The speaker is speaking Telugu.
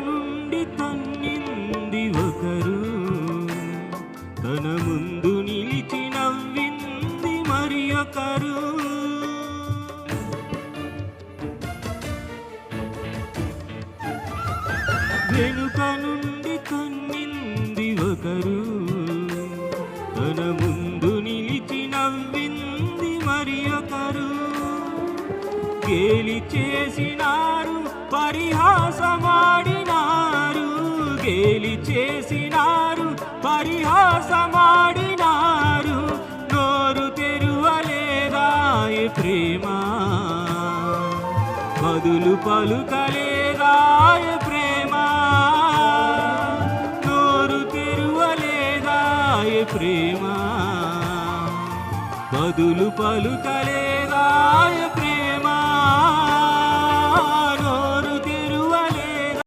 నుండి తన్నింది ఒకరు, తన ముందు నిలిచి నవ్వింది మరి ఒకరు. వెనుక నుండి తన్నింది ఒకరు, తన ముందు నిలిచి నవ్వింది మరి ఒకరు. గేలి చేసినారు, పరిహాసమాడినారు, గేలి చేసినారు, పరిహాసమాడినారు. నోరు తెరువలేదాయ ప్రేమ, బదులు పలుకలేదాయ ప్రేమ. నోరు తెరువలేదాయ ప్రేమ, బదులు పలుకలేదాయ ప్రేమ.